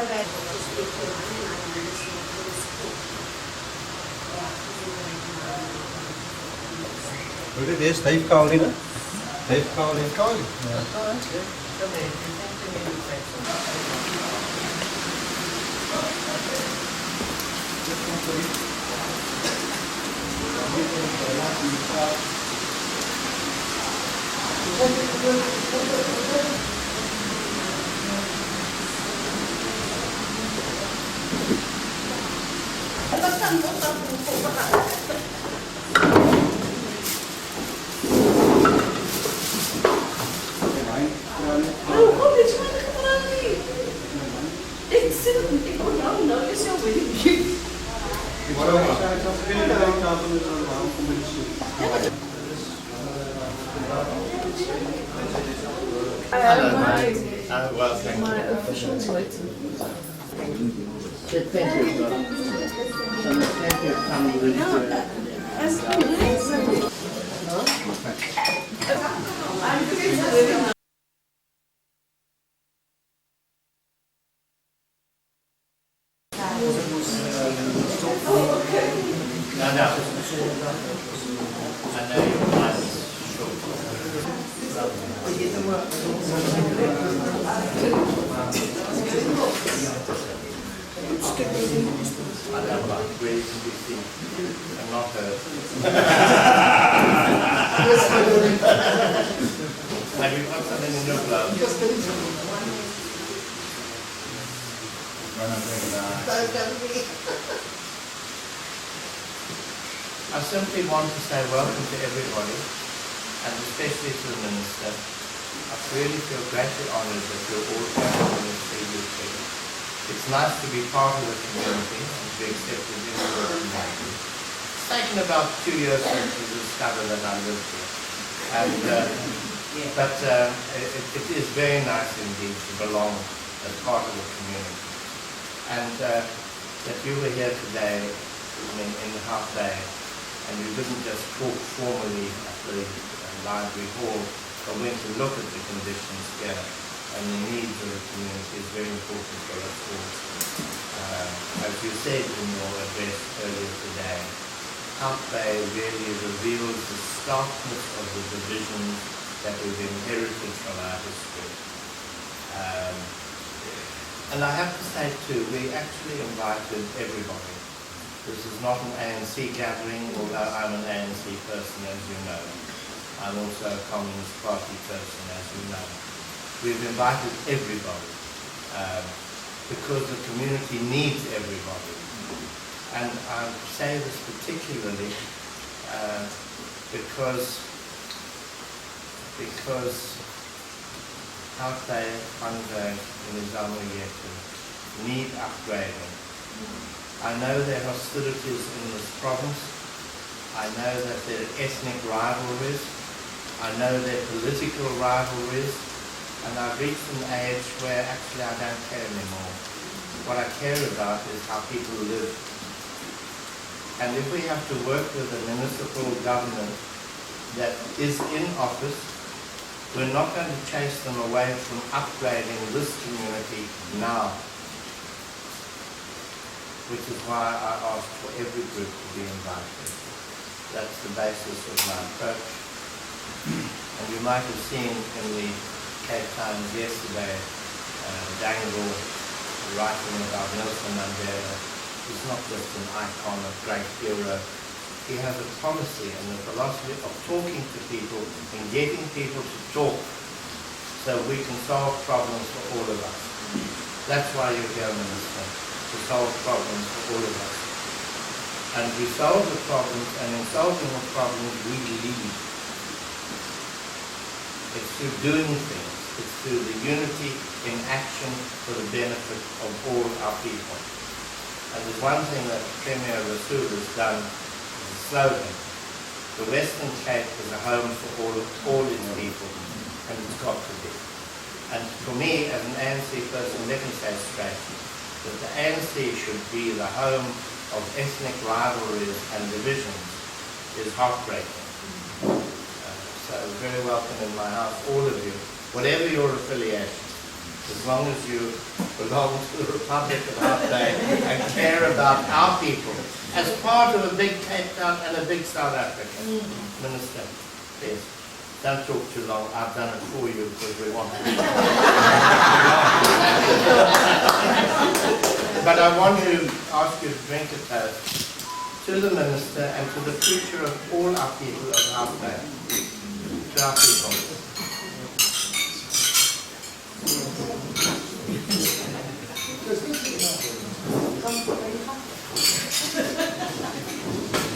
Look at this, they've called in. They've called in. Call you. Yeah. Oh, that's good. Well, thank you. My official waiting. Thank you. Thank you. I'm really good. I know your mind is short. I don't like where you can be seen and not heard. Have you got something in your glove? I simply want to say welcome to everybody, and especially to the Minister. I really feel greatly honoured that you're all here in this UK. It's nice to be part of the community and to be accepted into the community. It's taken about 2 years to discover that I live here. But it is very nice indeed to belong as part of the community. And that you were here today in the Hout Bay, and you didn't just talk formally at the library hall, but went to look at the conditions here and the needs of the community is very important for us all. As you said in your address earlier today, Hout Bay really reveals the starkness of the divisions that we've inherited from our history. And I have to say too, we actually invited everybody. This is not an ANC gathering, although I'm an ANC person, as you know. I'm also a Communist Party person, as you know. We've invited everybody because the community needs everybody. And I say this particularly because Hout Bay, Goldberg, and Indigenous need upgrading. I know there are hostilities in this province. I know that there are ethnic rivalries. I know there are political rivalries. And I've reached an age where actually I don't care anymore. What I care about is how people live. And if we have to work with a municipal government that is in office, we're not going to chase them away from upgrading this community now. Which is why I asked for every group to be invited. That's the basis of my approach. And you might have seen in the Cape Times yesterday, Daniel writing about Nelson Mandela. He's not just an icon, a great hero. He has a policy and a philosophy of talking to people and getting people to talk so we can solve problems for all of us. That's why you're here, Minister, to solve problems for all of us. And we solve the problems, and in solving the problems, we lead. It's through doing things. It's through the unity in action for the benefit of all our people. And there's one thing that Premier Rasool has done as a slogan. The Western Cape is a home for all its people, and it's got to be. And for me, as an ANC person, let me say straight, that the ANC should be the home of ethnic rivalries and divisions is heartbreaking. So very welcome in my house, all of you, whatever your affiliation. as long as you belong to the Republic of Hout Bay and care about our people as part of a big Cape Town and a big South Africa. Minister, please, don't talk too long. I've done it for you because we want to. But I want to ask you to drink a toast to the Minister and to the future of all our people of Hout Bay. To our people.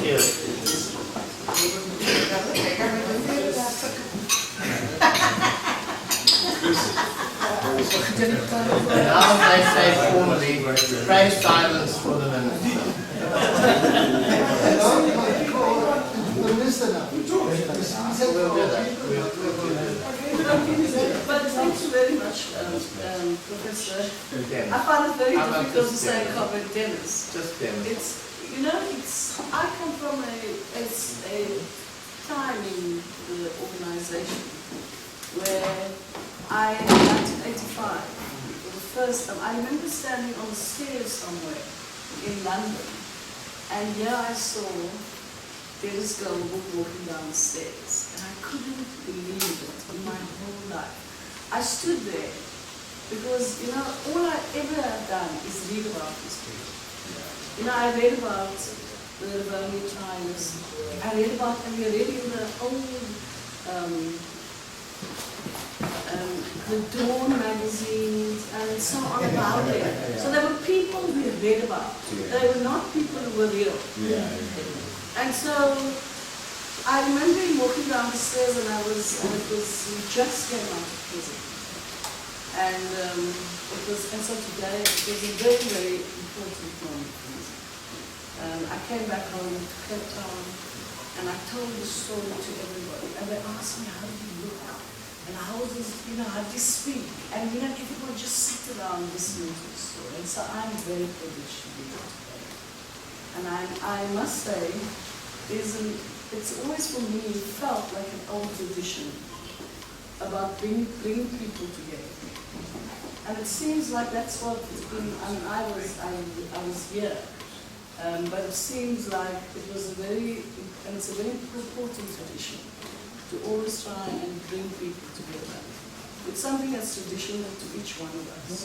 Cheers. Now they say formally, pray silence for the Minister. We'll do that. We'll do that. But thank you very much, Professor. Dennis. I find it very How about difficult to just say Dennis? Comrade Denis. Just Dennis. It's, you know, I come from a time in the organization where in 1985, for the first time, I remember standing on the stairs somewhere in London, and here I saw Denis Goldberg walking down the stairs, and I couldn't believe it in my whole life. I stood there because, you know, all I ever have done is read about these people. You know, I read about the Livonian tribes, I read about, and we read in the old, the Dawn magazines, and so on about them. So there were people we read about. They were not people who were real. And so I remember him walking down the stairs, and we just came out of prison. And so today it was a very, very important moment for me. I came back home to Cape Town, and I told the story to everybody. And they asked me, how do you look? And how does, how do you speak? And everyone just sat around listening to the story. And so I'm very privileged to be here today. And I must say, it's always for me felt like an old tradition about bringing people together. And it seems like that's what it's been. I mean, I was here, but it seems like it was it's a very important tradition to always try and bring people together. It's something that's traditional to each one of us.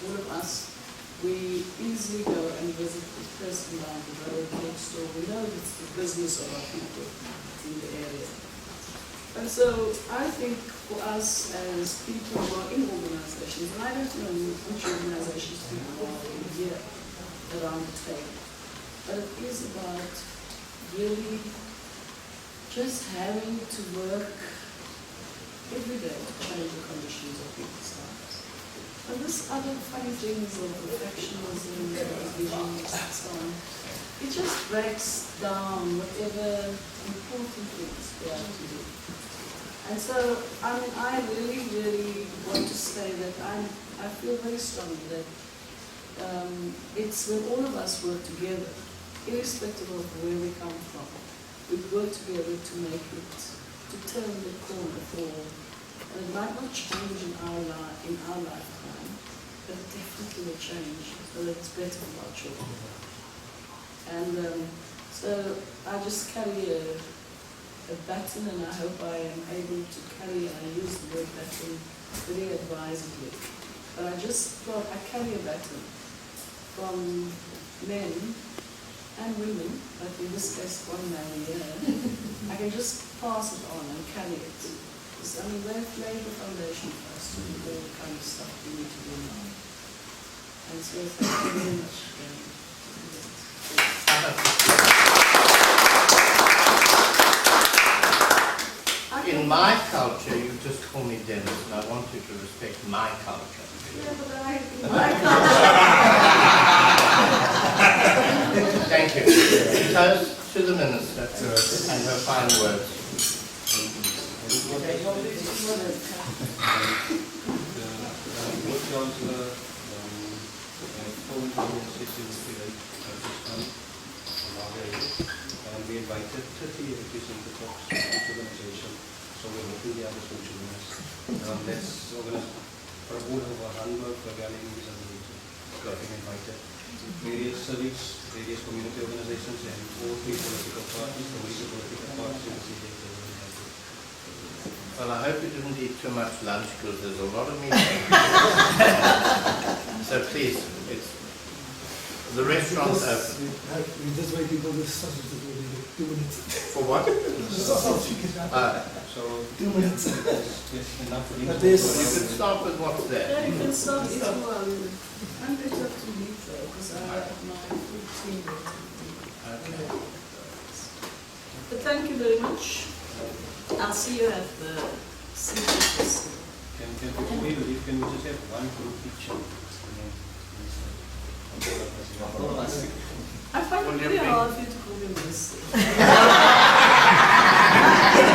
All of us, we easily go and visit this person down the road next door. We know it's the business of our people in the area. And so I think for us as people who are in organizations, and I don't know which organizations people are in here around the table, but it is about really just having to work every day to change the conditions of people's lives. And this other funny things of perfectionism, divisions, and so on, it just breaks down whatever important things we have to do. And so, I mean, I really, really want to say that I feel very strongly that it's when all of us work together, irrespective of where we come from, we work together to make it, to turn the corner for, and it might not change in our lifetime, but it definitely will change, so that it's better for our children. And so I just carry a baton, and I hope I am able to carry, and I use the word baton very advisedly, but I carry a baton from men and women, but in this case one man here. I can just pass it on and carry it. Because, I mean, they've laid the foundation for us to do all the kind of stuff we need to do now. And so thank you very much. In my culture, you just call me Denis, and I want you to respect my culture. Yeah, but in my culture. Thank you. Toast to the Minister and her final words. And we invited 30 education to talk to the organization, so we're hoping they are also joining us. Let's organize for a board of Hamburg for galleries and getting invited. Various civics, various community organizations, and 4 political parties, the major political parties in the city. Well, I hope you didn't eat too much lunch because there's a lot of meeting. So please, the restaurant's open. We're just waiting for the sausage to go in 2 minutes. For what? Sausage. So 2 minutes. yes, enough for But You this- could start with what's there. Yeah, you can start each one. I'm going to have to leave though, because I have my 15 minutes. Okay. But thank you very much. I'll see you at the seafood festival. before we leave, can we just have one group picture? I find Will it you very bring- hard for you to call me Miss.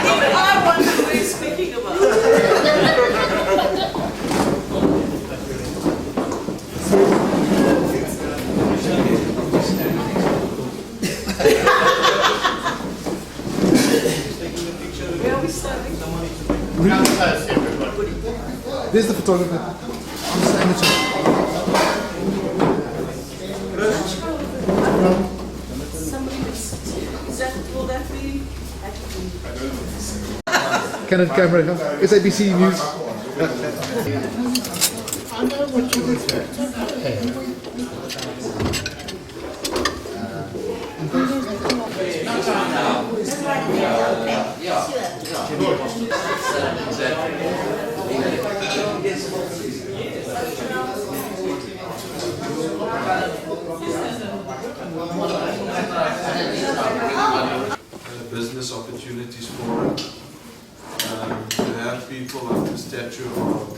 Even I wonder what you're speaking about. Where are we standing? Come close, everybody. There's the photographer. I'm the amateur. Somebody is that, will that be? Canon camera. SABC News. Business Opportunities Forum. To have people like the statue of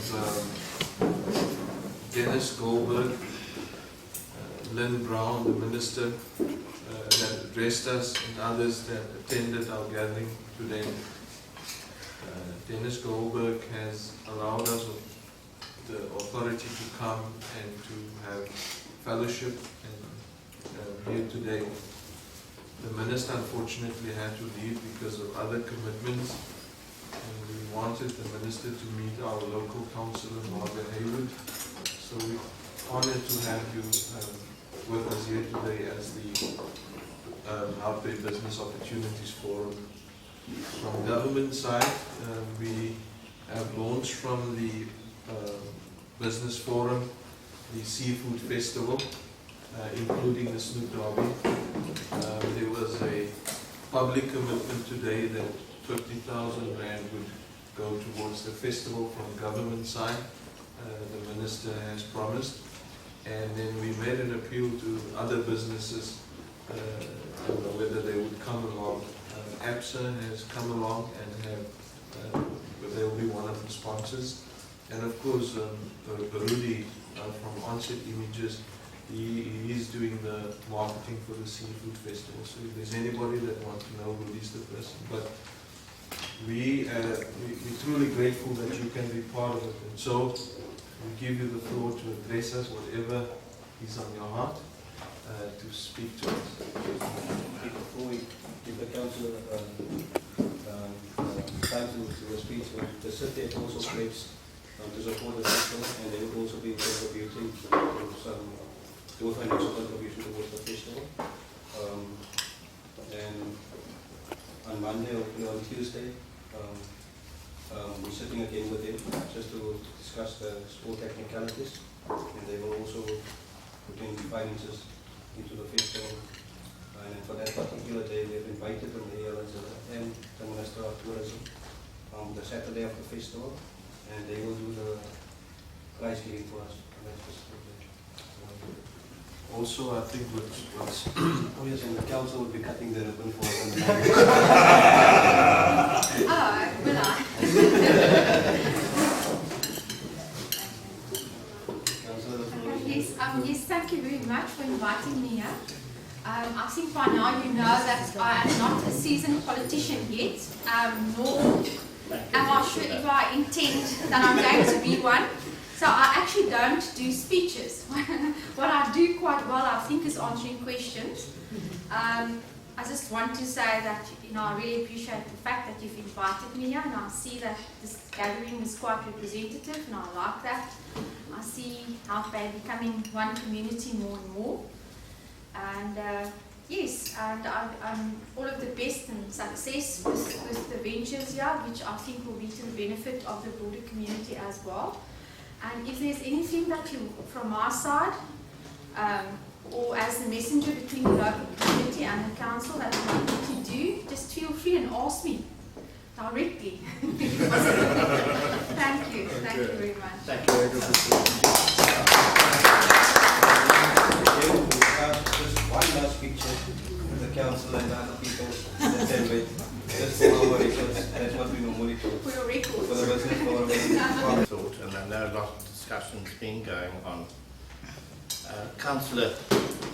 Denis, Goldberg, Lynn Brown, the minister, that addressed us, and others that attended our gathering today. Denis Goldberg has allowed us the authority to come and to have fellowship and here today. The minister unfortunately had to leave because of other commitments, and we wanted the minister to meet our local councillor, Margaret Haywood. So we're honored to have you with us here today as the Hout Bay Business Opportunities Forum. From government side, we have launched from the business forum the seafood festival, including the Snook Derby. There was a public commitment today that 50,000 rand would go towards the festival from government side. The minister has promised. And then we made an appeal to other businesses whether they would come along. IPSOSA has come along and have, they will be one of the sponsors. And of course, Rudy from Onset Images, he is doing the marketing for the seafood festival. So if there's anybody that wants to know, Rudy's the person. But we're truly grateful that you can be part of it. And so we give you the floor to address us, whatever is on your heart, to speak to us. Before we give the council time to speak, the city also pledged to support the festival, and they will also be contributing to a financial contribution towards the festival. And on Monday or on Tuesday, we're sitting again with them just to discuss the sport technicalities, and they will also put in finances into the festival. And for that particular day, they've invited the mayor and the Minister of Tourism on the Saturday of the festival, and they will do the prize giving for us. Also, I think what's Oh yes, and the council will be cutting the ribbon for us. Will I? Yes, thank you very much for inviting me here. I think by now you know that I am not a seasoned politician yet, nor am I sure if I intend that I'm going to be one. So I actually don't do speeches. What I do quite well, I think, is answering questions. I just want to say that, I really appreciate the fact that you've invited me here, and I see that this gathering is quite representative, and I like that. I see Hout Bay becoming one community more and more. And yes, and all of the best and success with the ventures here, which I think will be to the benefit of the broader community as well. And if there's anything that you, from my side, or as the messenger between the local community and the council that you want me to do, just feel free and ask me directly. Thank you very much. Thank you very much. Again, we have just one last picture with the council and the other people that can wait. Just for our records, that's what we normally do. For your records. For the business, for our Thought, and I know a lot of discussion's been going on. Councillor,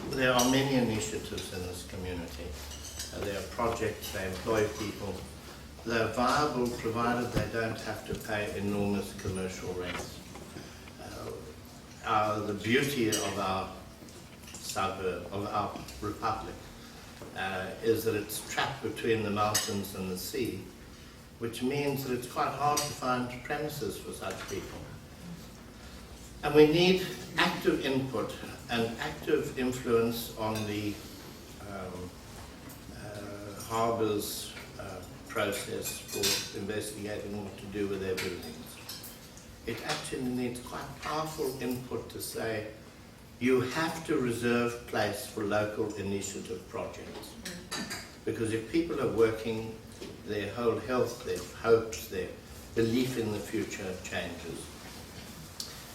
there are many initiatives in this community. There are projects, they employ people. They're viable provided they don't have to pay enormous commercial rents. The beauty of our suburb, of our republic, is that it's trapped between the mountains and the sea, which means that it's quite hard to find premises for such people. And we need active input and active influence on the harbour's process for investigating what to do with their buildings. It actually needs quite powerful input to say, you have to reserve place for local initiative projects. Because if people are working, their whole health, their hopes, their belief in the future changes.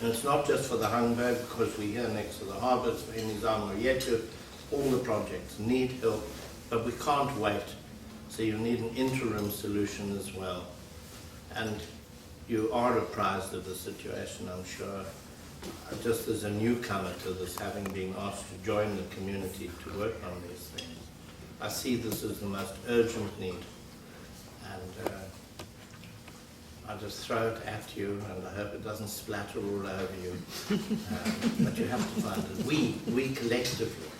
And it's not just for the Hout Bay, because we're here next to the harbour, it's for Imizamo Yetu. All the projects need help, but we can't wait. So you need an interim solution as well. And you are apprised of the situation, I'm sure. Just as a newcomer to this, having been asked to join the community to work on these things, I see this as the most urgent need. And I'll just throw it at you, and I hope it doesn't splatter all over you. But you have to find it. We collectively,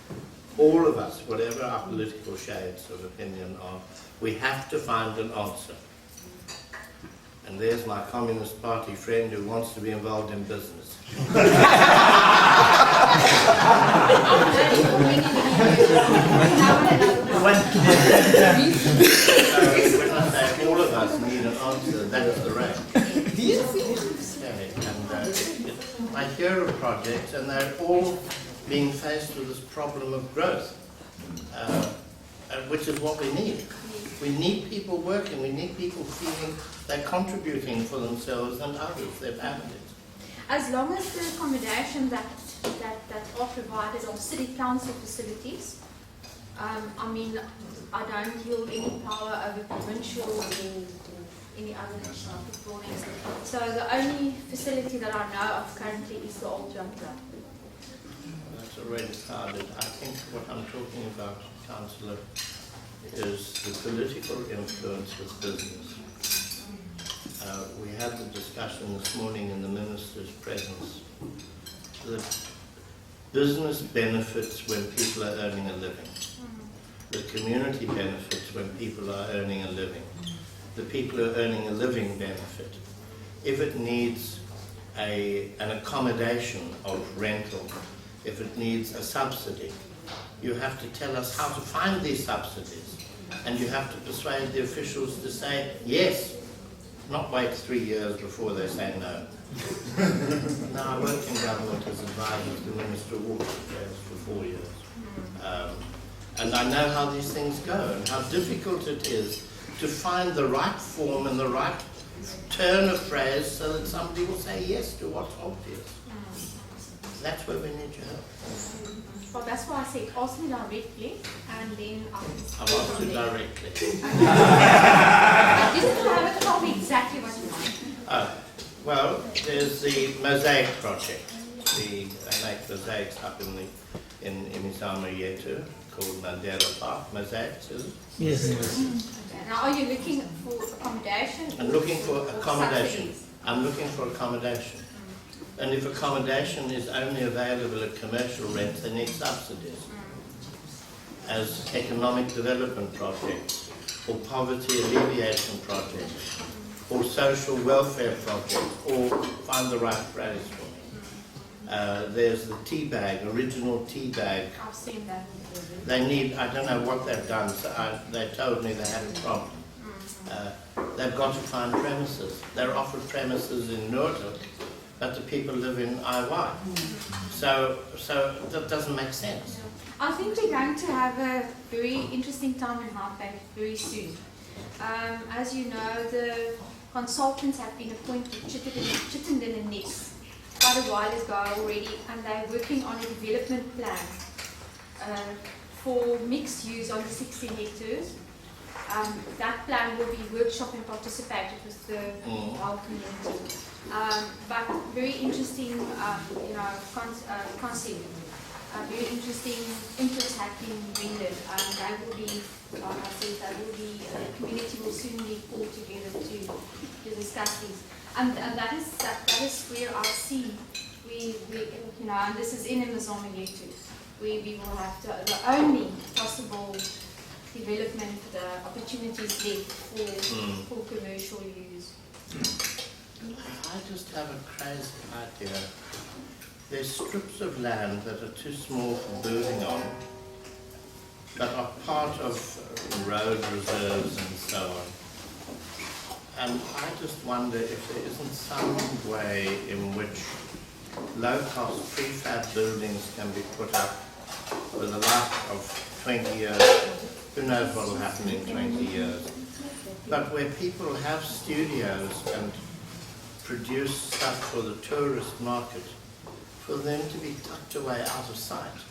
all of us, whatever our political shades of opinion are, we have to find an answer. And there's my Communist Party friend who wants to be involved in business. When I say all of us need an answer, that is the right. And I hear of projects, and they're all being faced with this problem of growth, which is what we need. We need people working. We need people feeling they're contributing for themselves and others, their families. As long as the accommodation that are provided are city council facilities, I mean, I don't yield any power over provincial or any other buildings. So the only facility that I know of currently is the old junkyard. That's already decided. I think what I'm talking about, Councillor, is the political influence of business. We had the discussion this morning in the Minister's presence that business benefits when people are earning a living. The community benefits when people are earning a living. The people who are earning a living benefit. If it needs an accommodation of rental, if it needs a subsidy, you have to tell us how to find these subsidies. And you have to persuade the officials to say yes, not wait 3 years before they say no. Now, I worked in government as advisor to the Minister of Water for 4 years. And I know how these things go and how difficult it is to find the right form and the right turn of phrase so that somebody will say yes to what's obvious. That's where we need your help. Well, that's why I said ask me directly, and then I'll asked you directly. You haven't told me exactly what you want. Well, there's the mosaic project. They make mosaics up in Imizamo Yetu, called Mandela Park Mosaics, is it? Yes. Okay. Now, are you looking for accommodation? I'm looking for accommodation. Subsidies? I'm looking for accommodation. And if accommodation is only available at commercial rent, they need subsidies. as economic development projects, or poverty alleviation projects, or social welfare projects, or find the right phrase for me. There's the tea bag, original tea bag. I've seen that. They need, I don't know what they've done, so they told me they had a problem. They've got to find premises. They're offered premises in Noordhoek, but the people live in IY. So that doesn't make sense. I think we're going to have a very interesting time in Hout Bay very soon. As you know, the consultants have been appointed, Chittenden and Denis, quite a while ago already, and they're working on a development plan for mixed use on the 16 hectares. That plan will be workshop and participated with the whole community. But very interesting, concept. Very interesting inputs have been rendered. They will be, like I said, the community will soon be called together to discuss these. And that is where I see and this is in Amazon too. We will have the only possible development opportunities left for commercial use. I just have a crazy idea. There's strips of land that are too small for building on, that are part of road reserves and so on. And I just wonder if there isn't some way in which low-cost prefab buildings can be put up for the life of 20 years. Who knows what will happen in 20 years. But where people have studios and produce stuff for the tourist market, for them to be tucked away out of sight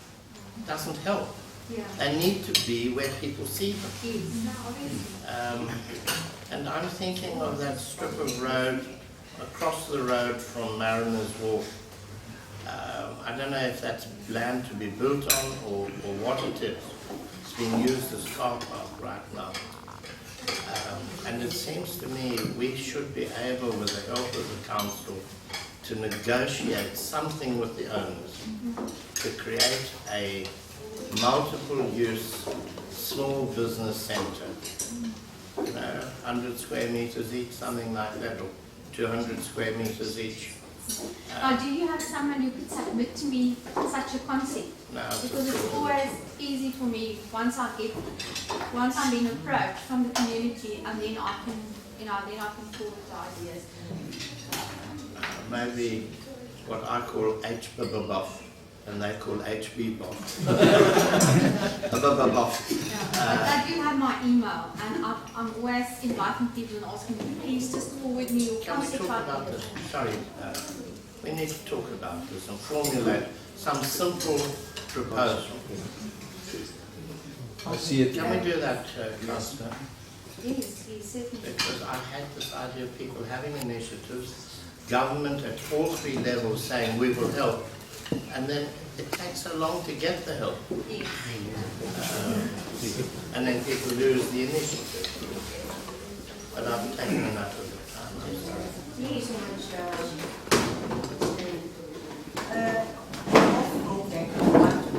doesn't help. Yeah. They need to be where people see them. And I'm thinking of that strip of road across the road from Mariners Wharf. I don't know if that's land to be built on or what it is. It's being used as car park right now. And it seems to me we should be able, with the help of the council, to negotiate something with the owners to create a multiple-use small business centre. 100 square meters each, something like that, or 200 square meters each. Do you have someone who could submit to me such a concept? No, because it's always easy for me once I'm being approached from the community, and then I can forward the ideas. Maybe what I call HBBBOF, and they call HBBOF. But I do have my email, and I'm always inviting people and asking them, please just forward me your Can we concept. talk about this? Sorry, we need to talk about this and formulate some simple proposal. I see it. Can we do that, Councillor? Yes, certainly. Because I had this idea of people having initiatives, government at all three levels saying we will help, and then it takes so long to get the help. Yes. And then people lose the initiative. But I've taken enough of the time, I'm sorry. Yes,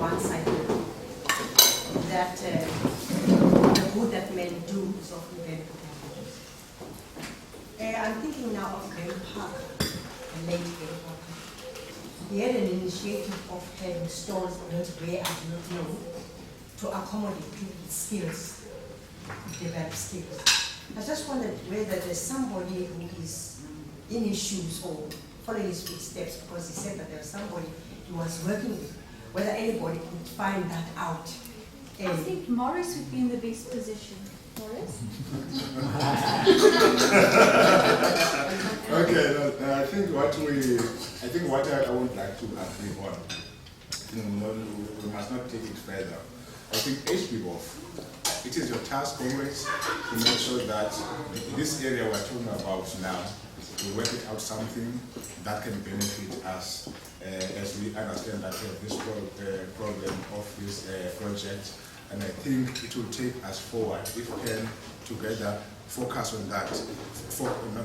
one side that the good that men do is often very good. I'm thinking now of Bay Park, the late Bay Park. He had an initiative of having stores built where I do not know to accommodate people's skills, develop skills. I just wondered whether there's somebody who is in his shoes or following his footsteps, because he said that there was somebody he was working with, whether anybody could find that out. I think Morris would be in the best position. Morris? Okay, I think what I would like to agree on, we must not take it further. I think HBBOF, it is your task always to make sure that this area we're talking about now, we work it out something that can benefit us as we understand that we have this problem of this project, and I think it will take us forward if we can together focus on that.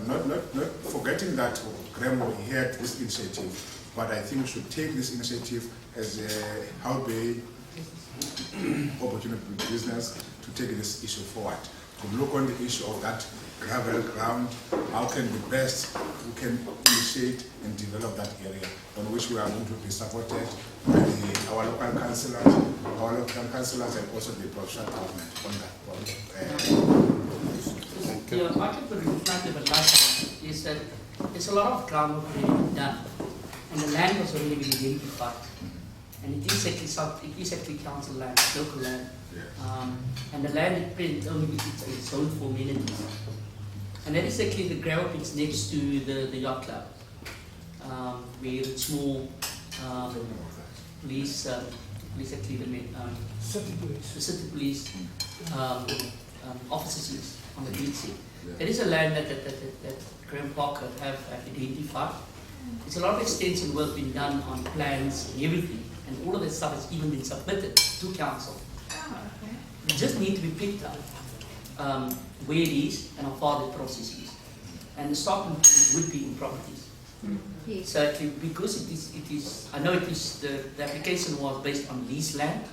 Not forgetting that Graham had this initiative, but I think we should take this initiative as a Hout Bay opportunity for business to take this issue forward. To look on the issue of that gravel ground, how can the best, who can initiate and develop that area on which we are going to be supported by our local councillors, and also the provincial government on that point. Yeah, I think the reflective advice is that there's a lot of groundwork already done, and the land was already been identified, and it is actually council land, local land, and the land is print only it's zoned for amenities, and that is actually the gravel pits next to the yacht club, where the small police actually the city police officers use on the beach. There is a land that Graham Parker have identified. It's a lot of extensive work been done on plans and everything, and all of that stuff has even been submitted to council. It just need to be picked up where it is and how far the process is. And the starting point would be in properties. Yes. So actually, because it is, I know it is, the application was based on lease land,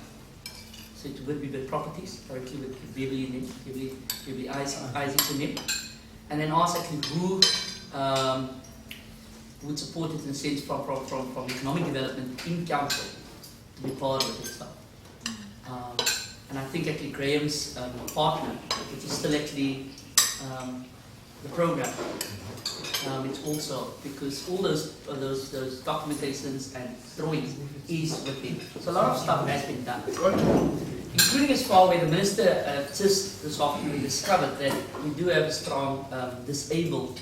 so it would be with properties, directly with Beverly in it, Beverly Isaacs in it, and then ask actually who would support it in a sense from economic development in council to be part of it stuff. And I think actually Graham's partner, which is still actually the program. It's also because all those documentations and drawings is with him. So a lot of stuff has been done, including as far where the minister just this afternoon discovered that we do have a strong disabled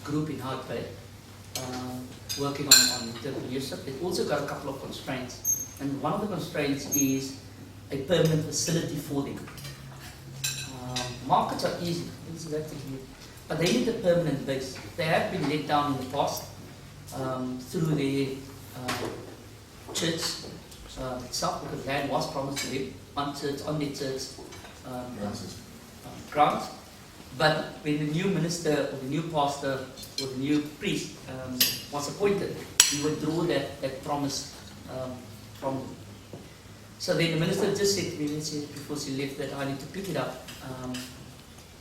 group in Hout Bay working on entrepreneurship. They've also got a couple of constraints, and one of the constraints is a permanent facility for them. Markets are easy, but they need a permanent base. They have been let down in the past through their church itself, because land was promised to them on their church grant. But when the new minister or the new pastor or the new priest was appointed, he withdrew that promise from them. So then the minister just said to me before she left that I need to pick it up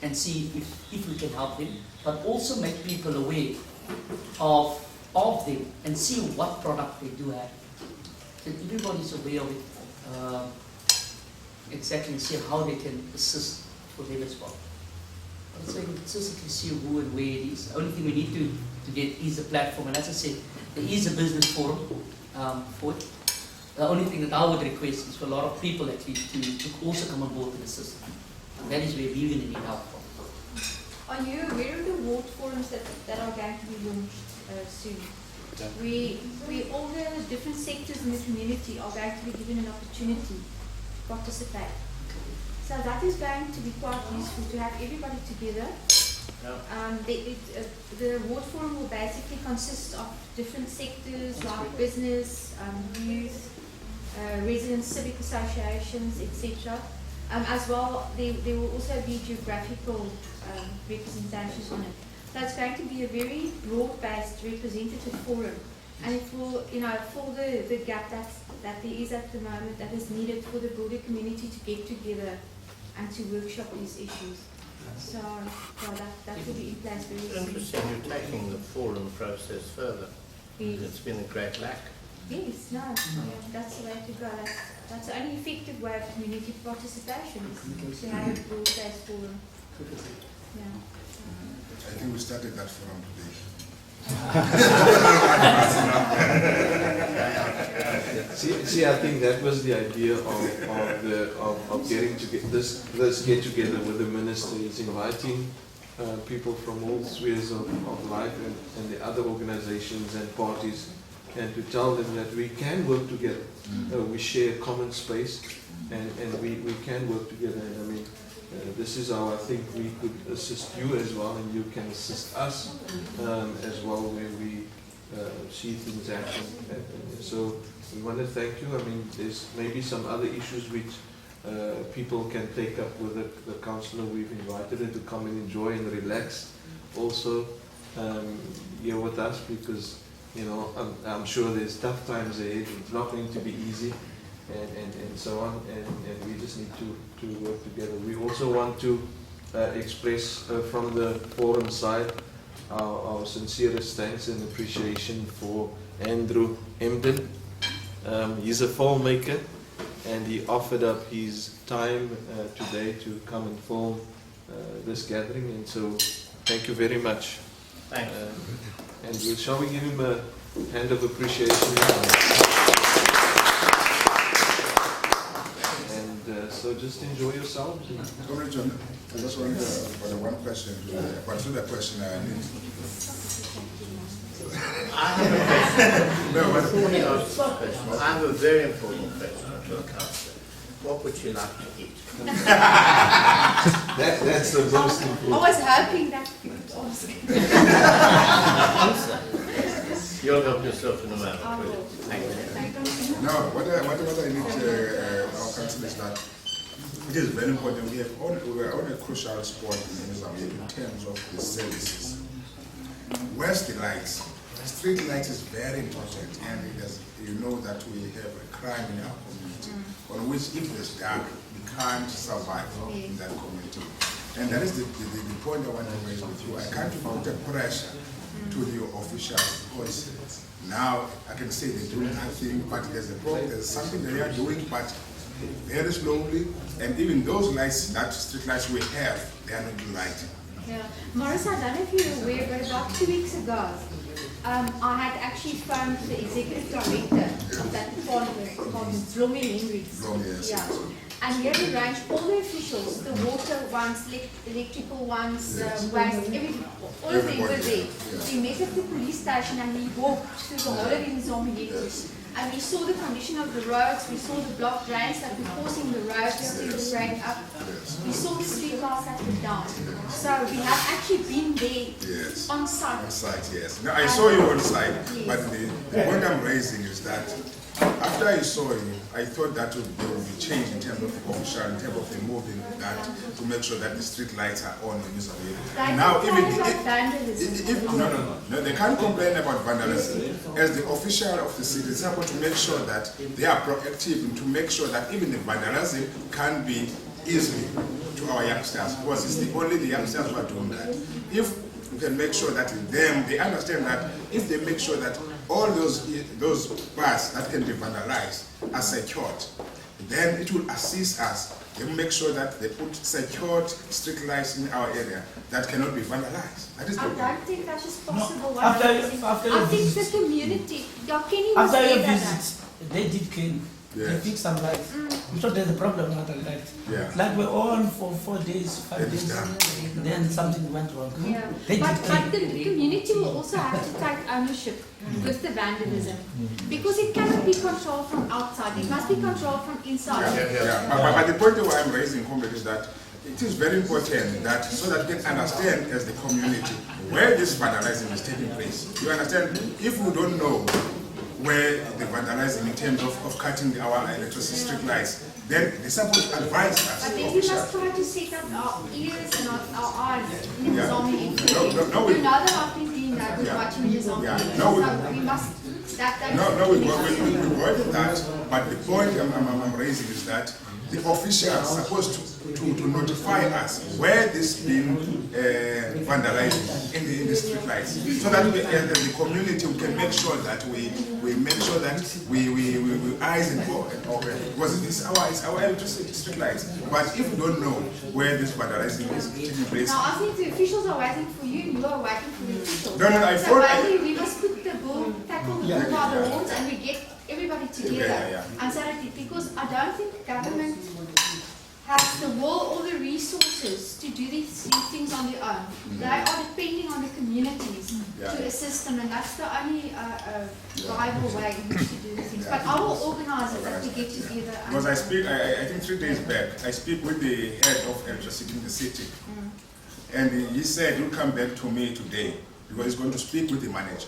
and see if we can help them, but also make people aware of them and see what product they do have. So everybody's aware of it, exactly, and see how they can assist for them as well. So you can specifically see who and where it is. The only thing we need to get is a platform, and as I said, there is a business forum for it. The only thing that I would request is for a lot of people actually to also come on board with the system. And that is where we're going to need help from. Are you aware of the ward forums that are going to be launched soon? All the different sectors in the community are going to be given an opportunity to participate. So that is going to be quite useful to have everybody together. The ward forum will basically consist of different sectors like business, youth, resident civic associations, etc. As well, there will also be geographical representations on it. So it's going to be a very broad-based representative forum, and it will, fill the gap that there is at the moment that is needed for the broader community to get together and to workshop these issues. So that will be in place very soon. Interesting, you're taking the forum process further. Yes. It's been a great lack. Yes, that's the way to go. That's the only effective way of community participation, is to have a broad-based forum. Yeah. I think we started that forum today. See, I think that was the idea of getting to get this get together with the minister, is inviting people from all spheres of life and the other organizations and parties, and to tell them that we can work together. We share a common space, and we can work together. And I mean, this is how I think we could assist you as well, and you can assist us as well, where we see things happen. So we want to thank you. I mean, there's maybe some other issues which people can take up with the councillor. We've invited her to come and enjoy and relax also here with us, because I'm sure there's tough times ahead. It's not going to be easy, and so on. And we just need to work together. We also want to express from the forum side our sincerest thanks and appreciation for Andrew Emden. He's a filmmaker and he offered up his time today to come and film this gathering, and so thank you very much. Thanks. And shall we give him a hand of appreciation? And so just enjoy yourselves. Comrade John, I just want one question. But to that question, I need. I have a question. No, but Before he asks the question, I have a very important question to the councillor. What would you like to eat? That's the most important. I was hoping that you would ask. Answer. You'll help yourself in a moment. I will. Thank you. no, what I need our council is that it is very important. We are on a crucial spot in Zambia in terms of the services. Where's the lights? Street lights is very important, and you know that we have a crime in our community on which if it's dark, we can't survive in that community. And that is the point I want to raise with you. I can't put the pressure to the officials because now I can say they do nothing, but there's a problem. There's something they are doing, but very slowly. And even those lights, that street lights we have, they are not lighting. Yeah. Morris, I don't know if you're aware, but about 2 weeks ago, I had actually phoned the executive director of that department, Bloomie Hendricks. Yes. Yeah. And he had arranged all the officials, the water ones, electrical ones, waste, everything, all of them were there. Yes. We met at the police station and we walked through the whole of Indigenous. And we saw the condition of the roads, we saw the blocked drains that were causing the roads to break up. We saw the street lights that were down. So we have actually been there on site. On site, yes. Now I saw you on site, but the point I'm raising is that after I saw you, I thought that there would be change in terms of the official, in terms of the moving that to make sure that the street lights are on in this area. Now, no, they can't complain about vandalism. As the official of the city, it's important to make sure that they are proactive and to make sure that even the vandalism can be easily to our youngsters, because it's only the youngsters who are doing that. If we can make sure that they understand that if they make sure that all those bars that can be vandalized are secured, then it will assist us. They will make sure that they put secured street lights in our area that cannot be vandalized. That is I don't think that is possible. No, I think the community, Kenny was after there your that visits, they did clean. They Yes. fixed some lights. We thought there's a problem with the lights. Yeah. Like we're on for 4 days, 5 It is days, done. then something went wrong. Yeah. They But did the community will also have to take ownership with the vandalism, because it cannot be controlled from outside, it must be controlled from inside. But the point that I'm raising, comrade, is that it is very important that so that we can understand as the community where this vandalism is taking place. You understand? If we don't know where the vandalism in terms of cutting our electricity street lights, then they're supposed to advise us. But then we must try to set up our ears and our eyes in the Yeah. zombie influence. No, You know that I've been doing that with watching the zombie. Yeah. So we must, we avoided that, but the point I'm raising is that the officials are supposed to notify us where this been vandalized in the street lights, so that we, as the community, we can make sure that we make sure that we eyes and open, because it's our electricity street lights. But if we don't know where this vandalism is taking place, now I think the officials are waiting for you, and you are waiting for the officials. No, I So thought maybe we must put the bull, tackle the bull by the horns, and we get everybody together. And so that because I don't think government has the will or the resources to do these things on their own. They are depending on the communities to assist them, and that's the only viable way in which to do these things. But I will organize it that we get together. because I think 3 days back, I speak with the head of electricity in the city, and he said he'll come back to me today because he's going to speak with the manager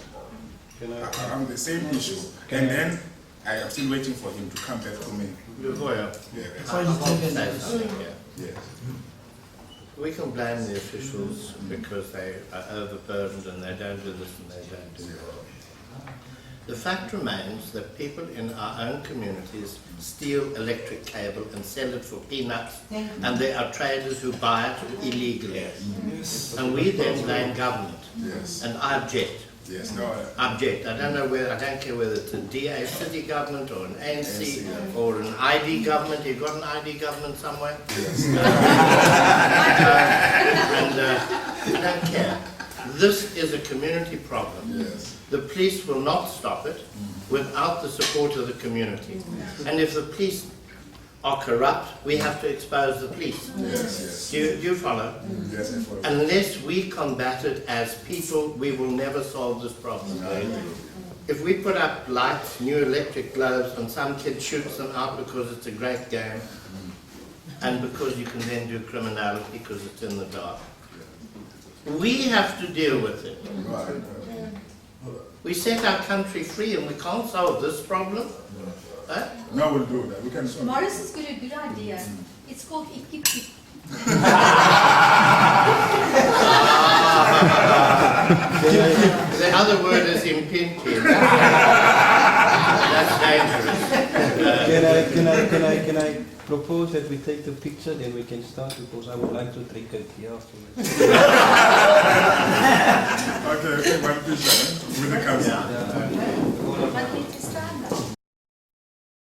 around the same issue, and then I am still waiting for him to come back to me. Yes. We can blame the officials because they are overburdened and they don't do this and they don't do that. The fact remains that people in our own communities steal electric cable and sell it for peanuts, and there are traders who buy it illegally. And we then blame government. Yes. And I object. Yes. No. Object. I don't know whether, I don't care whether it's a DA city government or an ANC yeah. or an ID government. You've got an ID government somewhere? Yes. I don't care. This is a community problem. Yes. The police will not stop it without the support of the community. And if the police are corrupt, we have to expose the police. Yes. Yes. Do you follow? Yes, I follow. Unless we combat it as people, we will never solve this problem. If we put up lights, new electric globes, and some kid shoots them out because it's a great game, and because you can then do criminality because it's in the dark, we have to deal with it. Right. We set our country free and we can't solve this problem. No, we'll do that. We can solve it. Morris has got a good idea. It's called Ikip. The other word is impinting. That's dangerous. Can I propose that we take the picture, then we can start, because I would like to drink a tea afterwards. Okay, one picture with the council. Yeah.